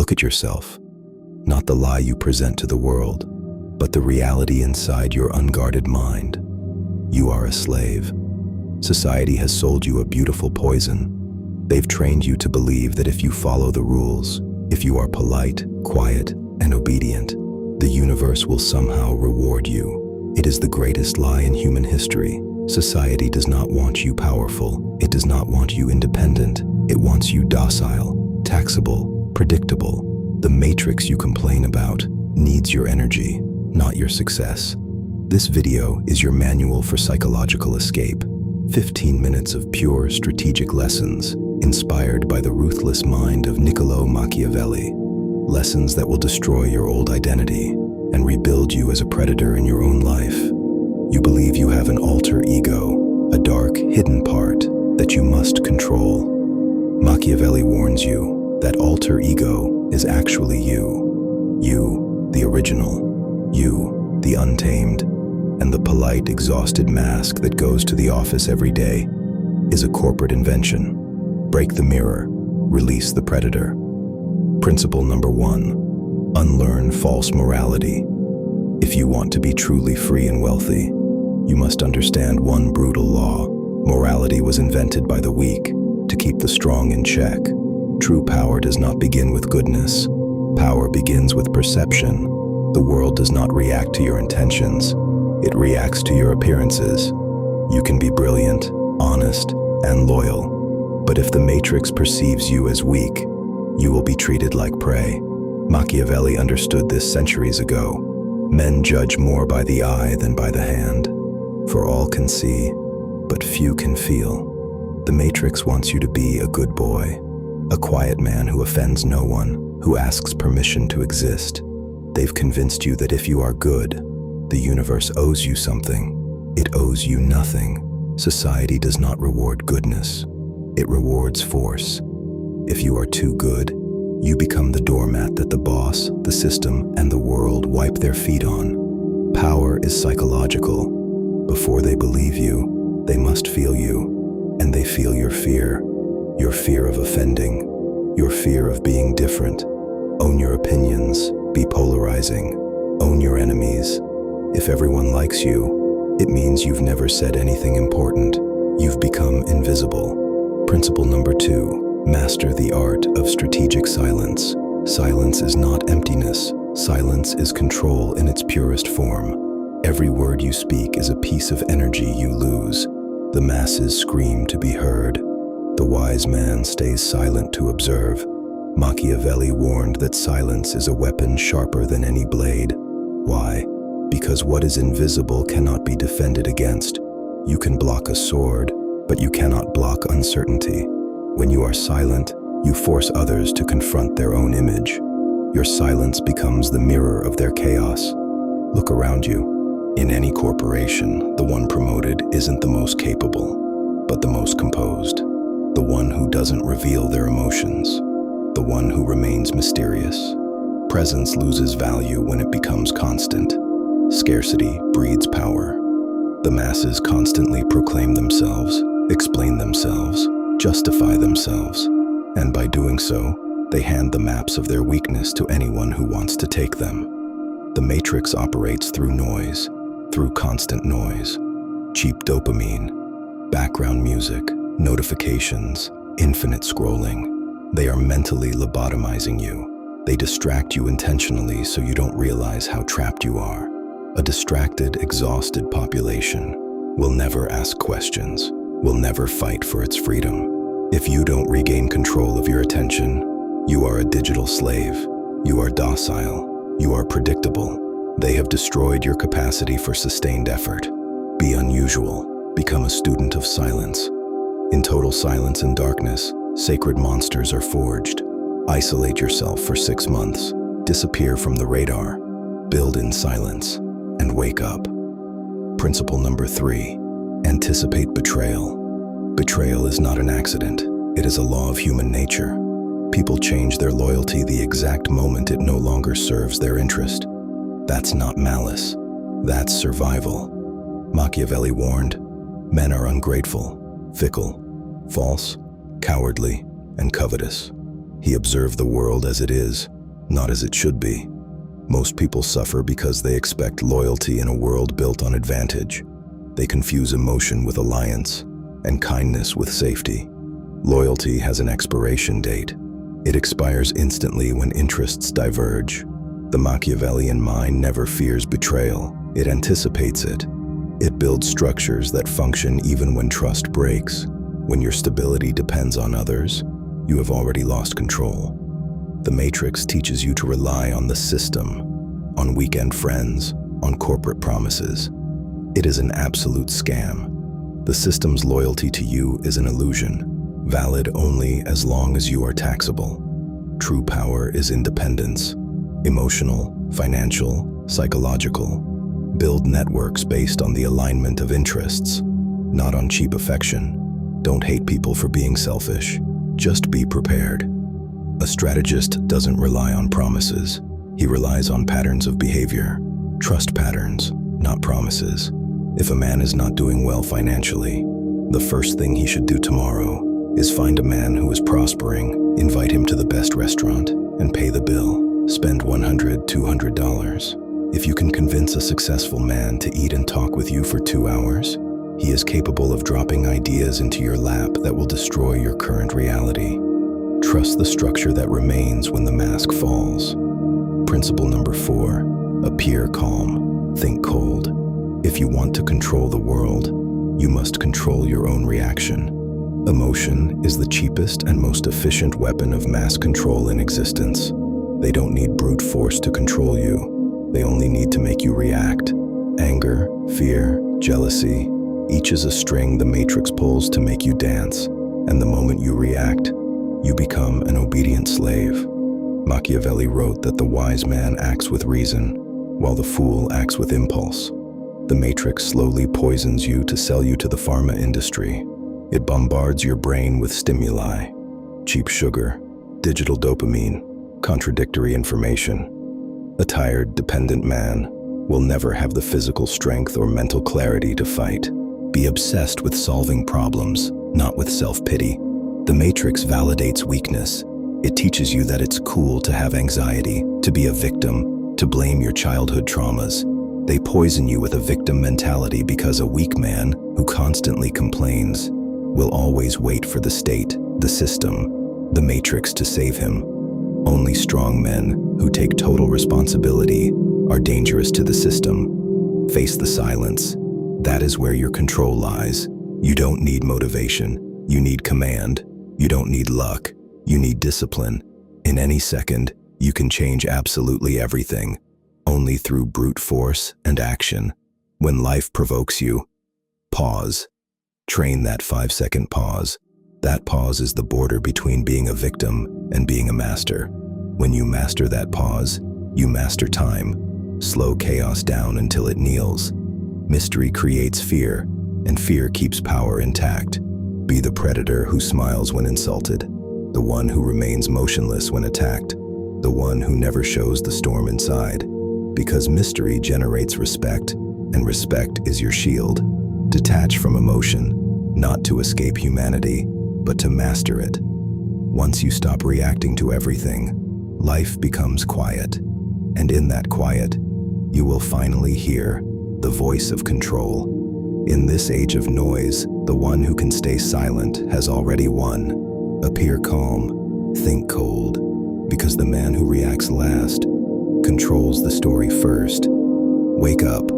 Look at yourself, not the lie you present to the world, but the reality inside your unguarded mind. You are a slave. Society has sold you a beautiful poison. They've trained you to believe that if you follow the rules, if you are polite, quiet, and obedient, the universe will somehow reward you. It is the greatest lie in human history. Society does not want you powerful. It does not want you independent. It wants you docile, taxable, predictable. The matrix you complain about needs your energy, not your success. This video is your manual for psychological escape. 15 minutes of pure strategic lessons inspired by the ruthless mind of Niccolò Machiavelli. Lessons that will destroy your old identity and rebuild you as a predator in your own life. You believe you have an alter ego, a dark, hidden part that you must control. Machiavelli warns you that alter ego is actually you. You, the original. You, the untamed. And the polite, exhausted mask that goes to the office every day is a corporate invention. Break the mirror. Release the predator. Principle number 1. Unlearn false morality. If you want to be truly free and wealthy, you must understand one brutal law. Morality was invented by the weak to keep the strong in check. True power does not begin with goodness. Power begins with perception. The world does not react to your intentions. It reacts to your appearances. You can be brilliant, honest, and loyal. But if the matrix perceives you as weak, you will be treated like prey. Machiavelli understood this centuries ago. Men judge more by the eye than by the hand. For all can see, but few can feel. The matrix wants you to be a good boy, a quiet man who offends no one, who asks permission to exist. They've convinced you that if you are good, the universe owes you something. It owes you nothing. Society does not reward goodness. It rewards force. If you are too good, you become the doormat that the boss, the system, and the world wipe their feet on. Power is psychological. Before they believe you, they must feel you. And they feel your fear of offending, your fear of being different. Own your opinions, be polarizing, own your enemies. If everyone likes you, it means you've never said anything important. You've become invisible. Principle number 2, master the art of strategic silence. Silence is not emptiness. Silence is control in its purest form. Every word you speak is a piece of energy you lose. The masses scream to be heard. The wise man stays silent to observe. Machiavelli warned that silence is a weapon sharper than any blade. Why? Because what is invisible cannot be defended against. You can block a sword, but you cannot block uncertainty. When you are silent, you force others to confront their own image. Your silence becomes the mirror of their chaos. Look around you. In any corporation, the one promoted isn't the most capable, but the most composed. The one who doesn't reveal their emotions. The one who remains mysterious. Presence loses value when it becomes constant. Scarcity breeds power. The masses constantly proclaim themselves, explain themselves, justify themselves, and by doing so, they hand the maps of their weakness to anyone who wants to take them. The matrix operates through noise, through constant noise. Cheap dopamine, background music, notifications, infinite scrolling. They are mentally lobotomizing you. They distract you intentionally so you don't realize how trapped you are. A distracted, exhausted population will never ask questions, will never fight for its freedom. If you don't regain control of your attention, you are a digital slave. You are docile. You are predictable. They have destroyed your capacity for sustained effort. Be unusual. Become a student of silence. In total silence and darkness, sacred monsters are forged. Isolate yourself for 6 months. Disappear from the radar. Build in silence. And wake up. Principle number 3, anticipate betrayal. Betrayal is not an accident. It is a law of human nature. People change their loyalty the exact moment it no longer serves their interest. That's not malice. That's survival. Machiavelli warned, men are ungrateful, fickle, false, cowardly, and covetous. He observed the world as it is, not as it should be. Most people suffer because they expect loyalty in a world built on advantage. They confuse emotion with alliance and kindness with safety. Loyalty has an expiration date. It expires instantly when interests diverge. The Machiavellian mind never fears betrayal. It anticipates it. It builds structures that function even when trust breaks. When your stability depends on others, you have already lost control. The Matrix teaches you to rely on the system, on weekend friends, on corporate promises. It is an absolute scam. The system's loyalty to you is an illusion, valid only as long as you are taxable. True power is independence, emotional, financial, psychological. Build networks based on the alignment of interests, not on cheap affection. Don't hate people for being selfish. Just be prepared. A strategist doesn't rely on promises. He relies on patterns of behavior. Trust patterns, not promises. If a man is not doing well financially, the first thing he should do tomorrow is find a man who is prospering, invite him to the best restaurant, and pay the bill. Spend $100, $200. If you can convince a successful man to eat and talk with you for 2 hours, he is capable of dropping ideas into your lap that will destroy your current reality. Trust the structure that remains when the mask falls. Principle number 4, appear calm, think cold. If you want to control the world, you must control your own reaction. Emotion is the cheapest and most efficient weapon of mass control in existence. They don't need brute force to control you. They only need to make you react. Anger, fear, jealousy, each is a string the Matrix pulls to make you dance, and the moment you react, you become an obedient slave. Machiavelli wrote that the wise man acts with reason, while the fool acts with impulse. The Matrix slowly poisons you to sell you to the pharma industry. It bombards your brain with stimuli, cheap sugar, digital dopamine, contradictory information. A tired, dependent man will never have the physical strength or mental clarity to fight. Be obsessed with solving problems, not with self-pity. The Matrix validates weakness. It teaches you that it's cool to have anxiety, to be a victim, to blame your childhood traumas. They poison you with a victim mentality because a weak man who constantly complains will always wait for the state, the system, the Matrix to save him. Only strong men who take total responsibility are dangerous to the system. Face the silence. That is where your control lies. You don't need motivation. You need command. You don't need luck. You need discipline. In any second, you can change absolutely everything. Only through brute force and action. When life provokes you, pause. Train that 5-second pause. That pause is the border between being a victim and being a master. When you master that pause, you master time. Slow chaos down until it kneels. Mystery creates fear, and fear keeps power intact. Be the predator who smiles when insulted, the one who remains motionless when attacked, the one who never shows the storm inside. Because mystery generates respect, and respect is your shield. Detach from emotion, not to escape humanity, but to master it. Once you stop reacting to everything, life becomes quiet. And in that quiet, you will finally hear the voice of control. In this age of noise, the one who can stay silent has already won. Appear calm, think cold, because the man who reacts last controls the story first. Wake up.